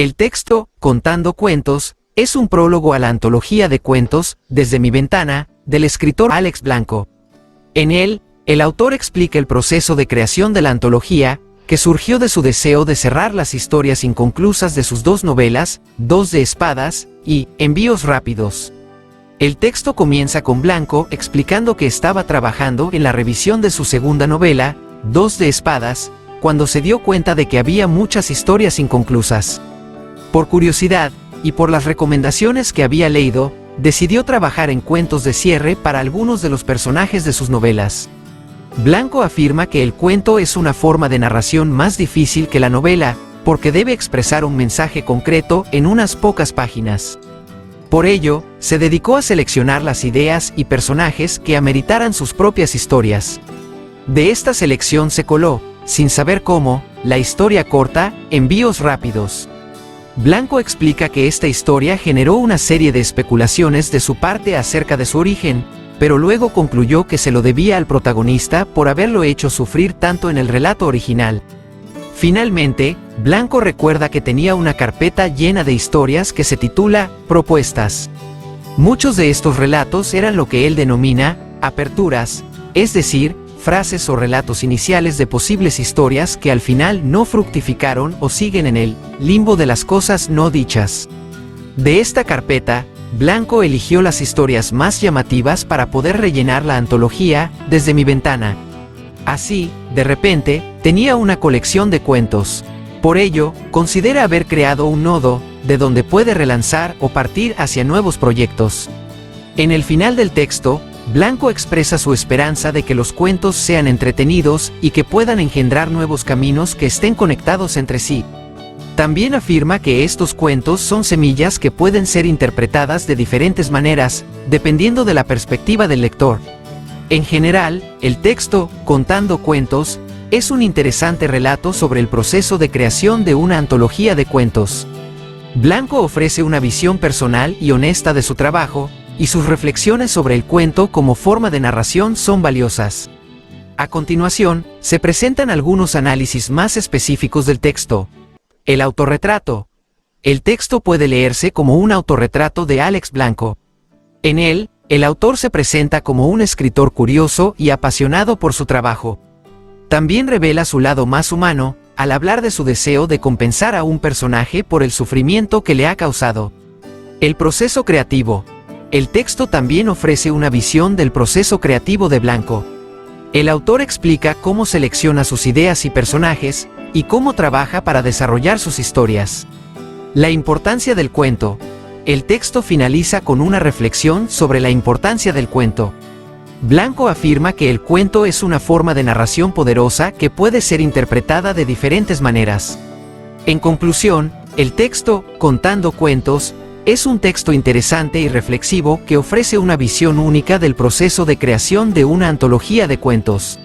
El texto, Contando cuentos, es un prólogo a la antología de cuentos, Desde mi ventana, del escritor Alex Blanco. En él, el autor explica el proceso de creación de la antología, que surgió de su deseo de cerrar las historias inconclusas de sus dos novelas, Dos de espadas y Envíos rápidos. El texto comienza con Blanco explicando que estaba trabajando en la revisión de su segunda novela, Dos de espadas, cuando se dio cuenta de que había muchas historias inconclusas. Por curiosidad, y por las recomendaciones que había leído, decidió trabajar en cuentos de cierre para algunos de los personajes de sus novelas. Blanco afirma que el cuento es una forma de narración más difícil que la novela, porque debe expresar un mensaje concreto en unas pocas páginas. Por ello, se dedicó a seleccionar las ideas y personajes que ameritaran sus propias historias. De esta selección se coló, sin saber cómo, la historia corta, Envíos rápidos. Blanco explica que esta historia generó una serie de especulaciones de su parte acerca de su origen, pero luego concluyó que se lo debía al protagonista por haberlo hecho sufrir tanto en el relato original. Finalmente, Blanco recuerda que tenía una carpeta llena de historias que se titula Propuestas. Muchos de estos relatos eran lo que él denomina aperturas, es decir, frases o relatos iniciales de posibles historias que al final no fructificaron o siguen en el limbo de las cosas no dichas. De esta carpeta, Blanco eligió las historias más llamativas para poder rellenar la antología Desde mi ventana. Así, de repente, tenía una colección de cuentos. Por ello, considera haber creado un nodo, de donde puede relanzar o partir hacia nuevos proyectos. En el final del texto, Blanco expresa su esperanza de que los cuentos sean entretenidos y que puedan engendrar nuevos caminos que estén conectados entre sí. También afirma que estos cuentos son semillas que pueden ser interpretadas de diferentes maneras, dependiendo de la perspectiva del lector. En general, el texto, Contando cuentos, es un interesante relato sobre el proceso de creación de una antología de cuentos. Blanco ofrece una visión personal y honesta de su trabajo, y sus reflexiones sobre el cuento como forma de narración son valiosas. A continuación, se presentan algunos análisis más específicos del texto. El autorretrato. El texto puede leerse como un autorretrato de Alex Blanco. En él, el autor se presenta como un escritor curioso y apasionado por su trabajo. También revela su lado más humano, al hablar de su deseo de compensar a un personaje por el sufrimiento que le ha causado. El proceso creativo. El texto también ofrece una visión del proceso creativo de Blanco. El autor explica cómo selecciona sus ideas y personajes, y cómo trabaja para desarrollar sus historias. La importancia del cuento. El texto finaliza con una reflexión sobre la importancia del cuento. Blanco afirma que el cuento es una forma de narración poderosa que puede ser interpretada de diferentes maneras. En conclusión, el texto, Contando cuentos, es un texto interesante y reflexivo que ofrece una visión única del proceso de creación de una antología de cuentos.